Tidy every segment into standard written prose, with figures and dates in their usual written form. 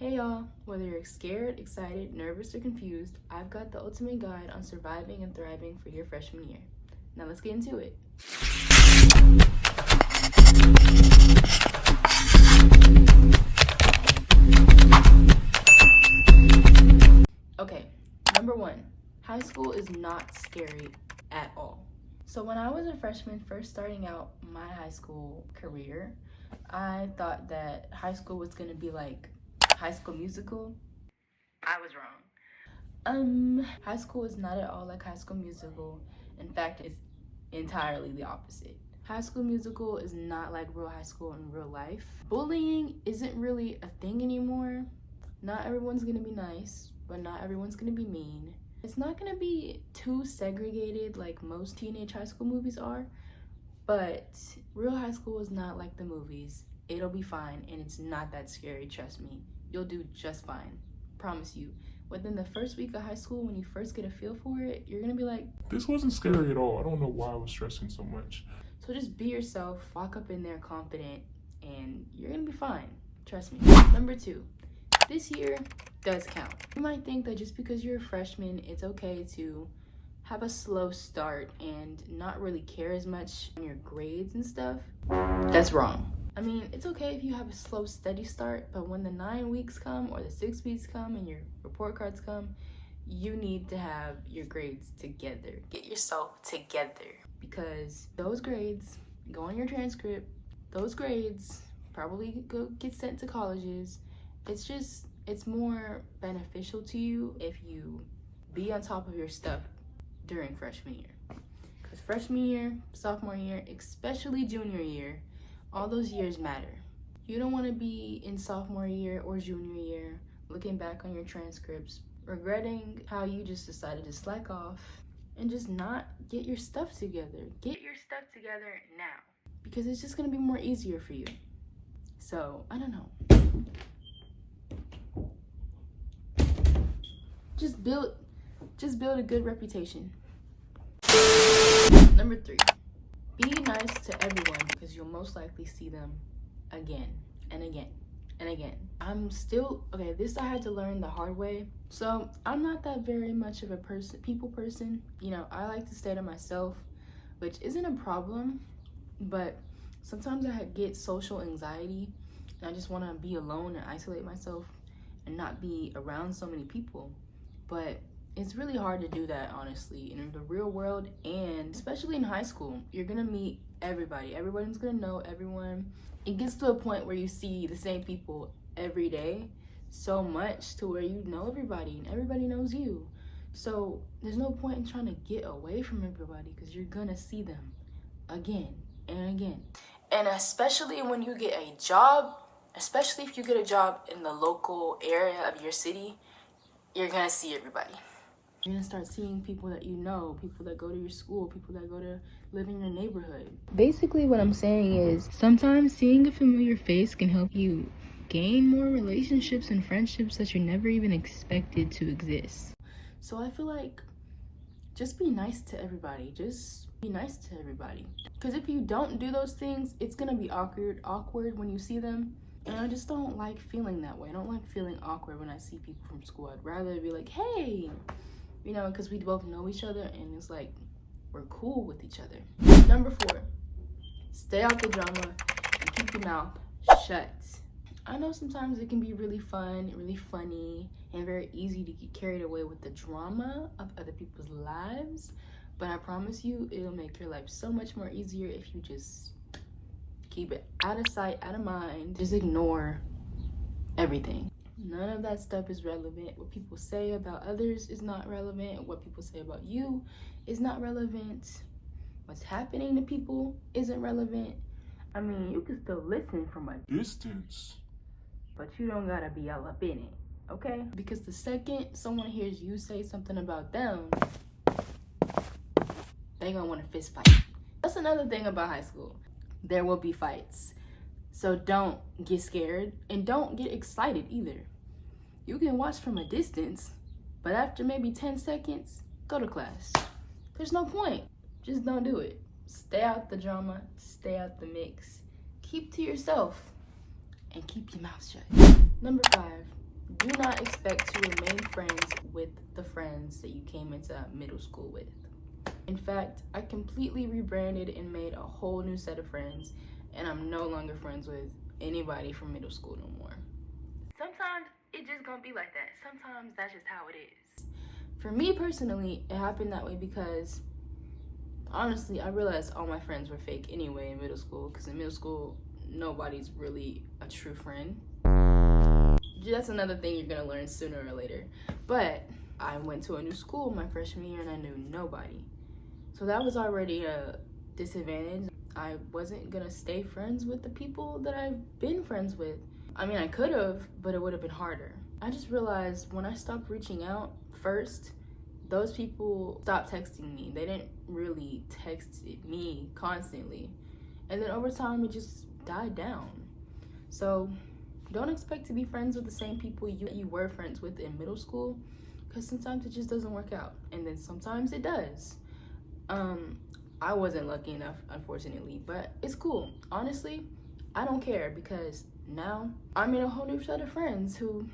Hey y'all, whether you're scared, excited, nervous, or confused, I've got the ultimate guide on surviving and thriving for your freshman year. Now let's get into it. Okay, number one, high school is not scary at all. So when I was a freshman first starting out my high school career, I thought that high school was gonna be like High School Musical. I was wrong. High school is not at all like High School Musical. In fact, it's entirely the opposite. High School Musical is not like real high school in real life. Bullying isn't really a thing anymore. Not everyone's gonna be nice, but not everyone's gonna be mean. It's not gonna be too segregated like most teenage high school movies are, but real high school is not like the movies. It'll be fine, and it's not that scary, trust me. You'll do just fine, promise you. Within the first week of high school, when you first get a feel for it, you're gonna be like, this wasn't scary at all. I don't know why I was stressing so much. So just be yourself, walk up in there confident, and you're gonna be fine, trust me. Number two, this year does count. You might think that just because you're a freshman, it's okay to have a slow start and not really care as much on your grades and stuff. That's wrong. I mean, it's okay if you have a slow, steady start, but when the 9 weeks come or the 6 weeks come and your report cards come, you need to have your grades together. Get yourself together, because those grades go on your transcript. Those grades probably go get sent to colleges. It's more beneficial to you if you be on top of your stuff during freshman year. Because freshman year, sophomore year, especially junior year, all those years matter. You don't want to be in sophomore year or junior year looking back on your transcripts, regretting how you just decided to slack off and just not get your stuff together. Get your stuff together now, because it's just going to be more easier for you. So, I don't know. Just build a good reputation. Number three, be nice to everyone, because you'll most likely see them again and again and again. This I had to learn the hard way. So I'm not that very much of a people person. You know, I like to stay to myself, which isn't a problem, but sometimes I get social anxiety and I just want to be alone and isolate myself and not be around so many people. But it's really hard to do that, honestly, in the real world, and especially in high school. You're gonna meet everybody. Everyone's gonna know everyone. It gets to a point where you see the same people every day so much to where you know everybody and everybody knows you. So there's no point in trying to get away from everybody, because you're gonna see them again and again. And especially when you get a job, especially if you get a job in the local area of your city, you're gonna see everybody. You're gonna start seeing people that you know, people that go to your school, people that go to live in your neighborhood. Basically what I'm saying is, sometimes seeing a familiar face can help you gain more relationships and friendships that you never even expected to exist. So I feel like just be nice to everybody. Just be nice to everybody. Because if you don't do those things, it's gonna be awkward when you see them. And I just don't like feeling that way. I don't like feeling awkward when I see people from school. I'd rather be like, hey, you know, because we both know each other and it's like we're cool with each other. Number four, stay out the drama and keep your mouth shut. I know sometimes it can be really fun, really funny, and very easy to get carried away with the drama of other people's lives, but I promise you it'll make your life so much more easier if you just keep it out of sight, out of mind. Just ignore everything. None of that stuff is relevant. What people say about others is not relevant. What people say about you is not relevant. What's happening to people isn't relevant. I mean, you can still listen from a Distance. but you don't gotta be all up in it, okay? Because the second someone hears you say something about them, they gonna want to fist fight. That's another thing about high school. There will be fights. So don't get scared and don't get excited either. You can watch from a distance, but after maybe 10 seconds, go to class. There's no point. Just don't do it. Stay out the drama, stay out the mix. Keep to yourself and keep your mouth shut. Number 5, do not expect to remain friends with the friends that you came into middle school with. In fact, I completely rebranded and made a whole new set of friends, and I'm no longer friends with anybody from middle school no more. Sometimes it just gonna be like that. Sometimes that's just how it is. For me personally, it happened that way because honestly, I realized all my friends were fake anyway in middle school, because in middle school, nobody's really a true friend. That's another thing you're gonna learn sooner or later. But I went to a new school my freshman year and I knew nobody. So that was already a disadvantage. I wasn't gonna stay friends with the people that I've been friends with. I mean, I could have, but it would have been harder. I just realized when I stopped reaching out first, those people stopped texting me. They didn't really text me constantly. And then over time, it just died down. So don't expect to be friends with the same people you were friends with in middle school, because sometimes it just doesn't work out. And then sometimes it does. I wasn't lucky enough, unfortunately, but it's cool. Honestly, I don't care, because now I'm in a whole new set of friends who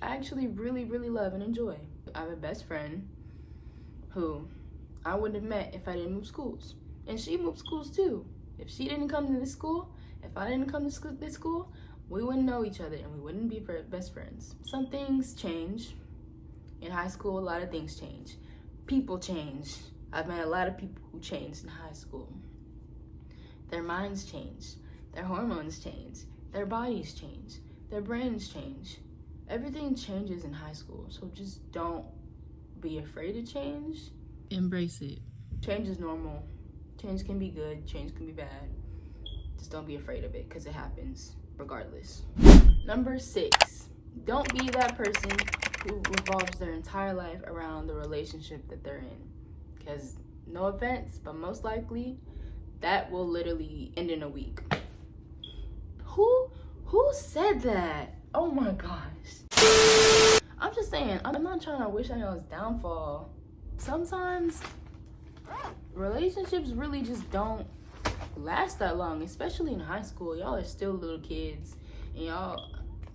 I actually really, really love and enjoy. I have a best friend who I wouldn't have met if I didn't move schools. And she moved schools too. If she didn't come to this school, if I didn't come to this school, we wouldn't know each other and we wouldn't be best friends. Some things change. In high school, a lot of things change. People change. I've met a lot of people who changed in high school. Their minds change. Their hormones change. Their bodies change. Their brains change. Everything changes in high school. So just don't be afraid to change. Embrace it. Change is normal. Change can be good. Change can be bad. Just don't be afraid of it, because it happens regardless. Number 6, don't be that person who revolves their entire life around the relationship that they're in. Because no offense, but most likely that will literally end in a week. Who said that? Oh my gosh. I'm just saying, I'm not trying to wish on y'all's downfall. Sometimes relationships really just don't last that long, especially in high school. Y'all are still little kids, and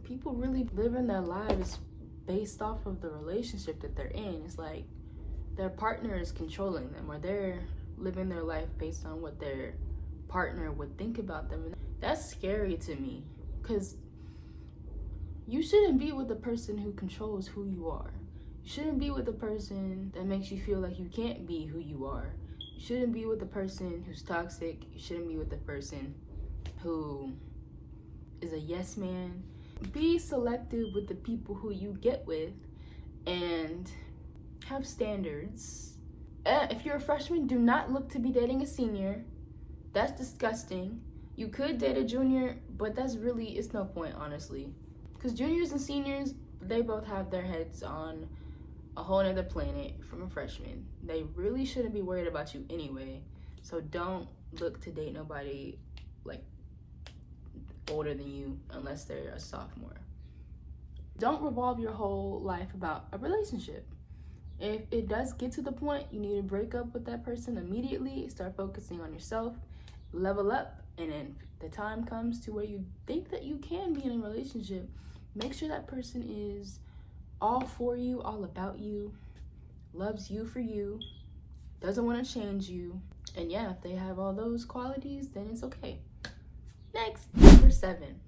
people really living their lives based off of the relationship that they're in. It's like their partner is controlling them, or they're living their life based on what their partner would think about them. And that's scary to me, because you shouldn't be with the person who controls who you are. You shouldn't be with the person that makes you feel like you can't be who you are. You shouldn't be with the person who's toxic. You shouldn't be with the person who is a yes man. Be selective with the people who you get with and have standards. If you're a freshman, do not look to be dating a senior. That's disgusting. You could date a junior, but it's no point, honestly. Because juniors and seniors, they both have their heads on a whole nother planet from a freshman. They really shouldn't be worried about you anyway. So don't look to date nobody like older than you unless they're a sophomore. Don't revolve your whole life about a relationship. If it does get to the point you need to break up with that person immediately, start focusing on yourself, level up, and then the time comes to where you think that you can be in a relationship, make sure that person is all for you, all about you, loves you for you, doesn't want to change you. And yeah, if they have all those qualities, then it's okay. Next, number 7,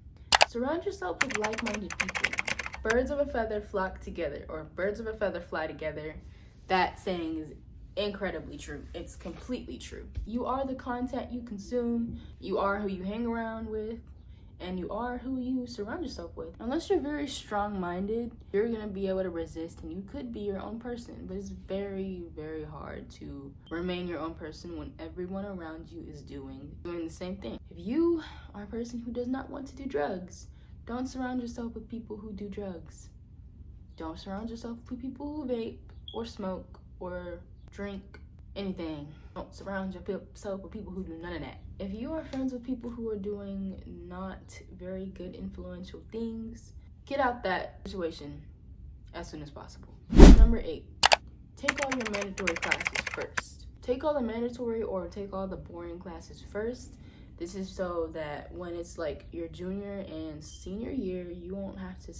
surround yourself with like-minded people. Birds of a feather flock together, or birds of a feather fly together. That saying is incredibly true. It's completely true. You are the content you consume, you are who you hang around with, and you are who you surround yourself with. Unless you're very strong-minded, you're gonna be able to resist, and you could be your own person, but it's very, very hard to remain your own person when everyone around you is doing the same thing. If you are a person who does not want to do drugs, don't surround yourself with people who do drugs. Don't surround yourself with people who vape or smoke or drink anything. Don't surround yourself with people who do none of that. If you are friends with people who are doing not very good influential things, get out that situation as soon as possible. Number 8, take all your mandatory classes first. Take all the mandatory or take all the boring classes first. This is so that when it's like your junior and senior year, you won't have to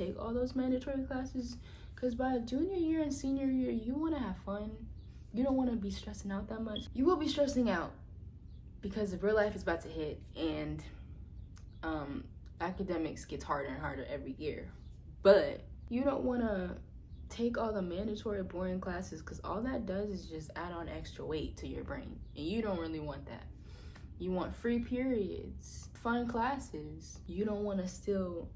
take all those mandatory classes, because by junior year and senior year, you want to have fun. You don't want to be stressing out that much. You will be stressing out because real life is about to hit, and academics gets harder and harder every year. But you don't want to take all the mandatory boring classes, because all that does is just add on extra weight to your brain, and you don't really want that. You want free periods, fun classes. You don't want to still,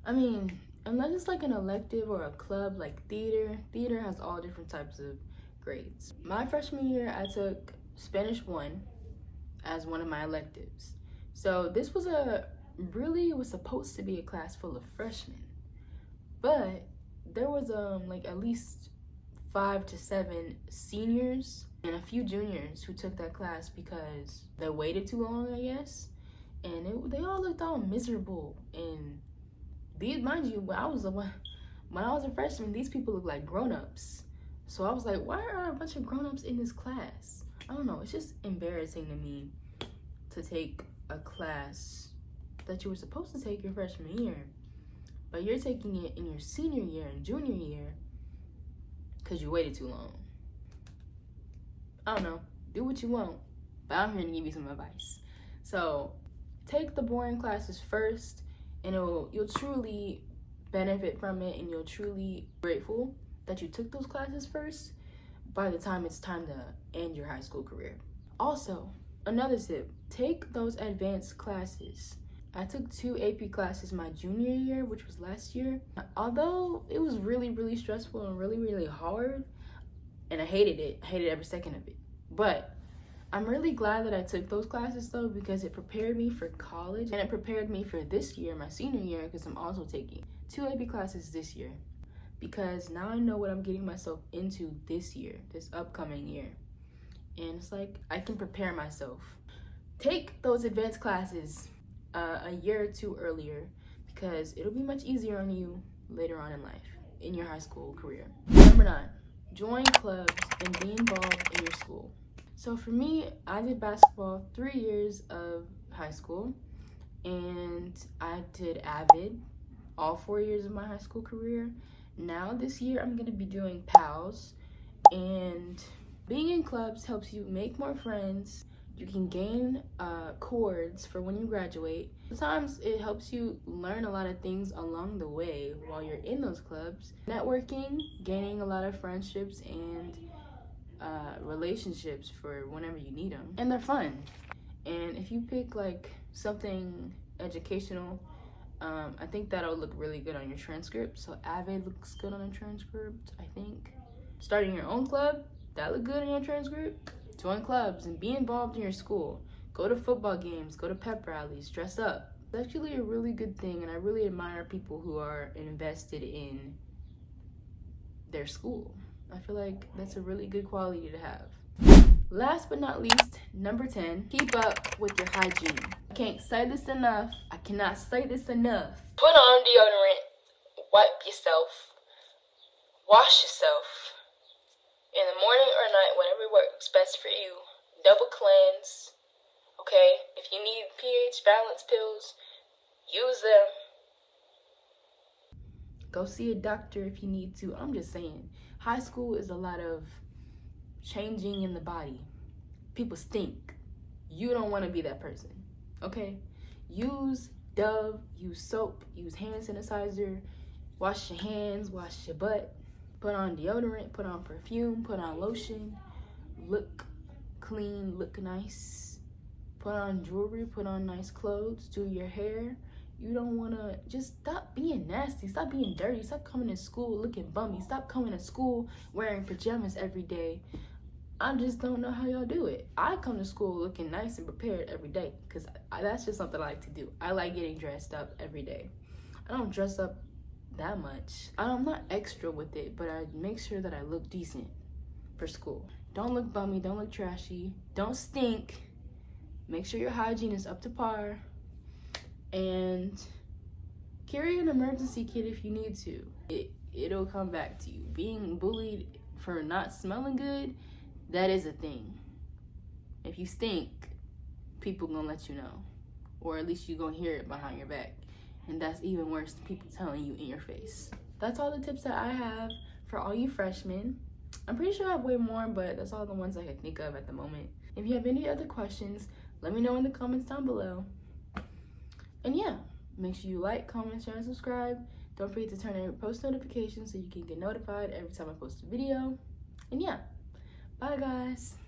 unless it's like an elective or a club like theater. Theater has all different types of grades. My freshman year, I took Spanish 1 as one of my electives. So this was it was supposed to be a class full of freshmen, but there was like at least 5 to 7 seniors and a few juniors who took that class because they waited too long, I guess. And they all looked all miserable. And mind you, when I was a freshman, these people looked like grown-ups. So I was like, why are a bunch of grown-ups in this class? I don't know. It's just embarrassing to me to take a class that you were supposed to take your freshman year, but you're taking it in your senior year and junior year because you waited too long. I don't know. Do what you want, but I'm here to give you some advice. So take the boring classes first, and you'll truly benefit from it, and you'll truly be grateful that you took those classes first by the time it's time to end your high school career. Also, another tip, take those advanced classes. I took 2 AP classes my junior year, which was last year. Although it was really, really stressful and really, really hard, and I hated it. I hated every second of it. But I'm really glad that I took those classes though, because it prepared me for college, and it prepared me for this year, my senior year, because I'm also taking 2 AP classes this year. Because now I know what I'm getting myself into this year, this upcoming year. And it's like, I can prepare myself. Take those advanced classes a year or 2 earlier, because it'll be much easier on you later on in life, in your high school career. Number 9, join clubs and be involved in your school. So for me, I did basketball 3 years of high school, and I did AVID all 4 years of my high school career. Now this year, I'm gonna be doing PALS, and being in clubs helps you make more friends. You can gain cords for when you graduate. Sometimes it helps you learn a lot of things along the way while you're in those clubs. Networking, gaining a lot of friendships and relationships for whenever you need them. And they're fun. And if you pick like something educational, I think that'll look really good on your transcript. So AVID looks good on a transcript, I think. Starting your own club, that look good on your transcript. Join clubs and be involved in your school. Go to football games, go to pep rallies, dress up. It's actually a really good thing, and I really admire people who are invested in their school. I feel like that's a really good quality to have. Last but not least, number 10, keep up with your hygiene. I can't say this enough. I cannot say this enough. Put on deodorant, wipe yourself, wash yourself. In the morning or night, whatever works best for you. Double cleanse, okay? If you need pH balance pills, use them. Go see a doctor if you need to. I'm just saying, high school is a lot of changing in the body. People stink. You don't want to be that person, okay? Use Dove, use soap, use hand sanitizer, wash your hands, wash your butt. Put on deodorant, put on perfume, put on lotion, look clean, look nice. Put on jewelry, put on nice clothes, do your hair. You don't wanna, just stop being nasty, stop being dirty, stop coming to school looking bummy, stop coming to school wearing pajamas every day. I just don't know how y'all do it. I come to school looking nice and prepared every day, because that's just something I like to do. I like getting dressed up every day. I don't dress up that much. I'm not extra with it, but I make sure that I look decent for school. Don't look bummy, don't look trashy, don't stink. Make sure your hygiene is up to par, and carry an emergency kit if you need to. It'll come back to you. Being bullied for not smelling good, that is a thing. If you stink, people gonna let you know, or at least you gonna hear it behind your back. And that's even worse than people telling you in your face. That's all the tips that I have for all you freshmen. I'm pretty sure I have way more, but that's all the ones I can think of at the moment. If you have any other questions, let me know in the comments down below. And yeah, make sure you like, comment, share, and subscribe. Don't forget to turn on your post notifications so you can get notified every time I post a video. And yeah, bye guys.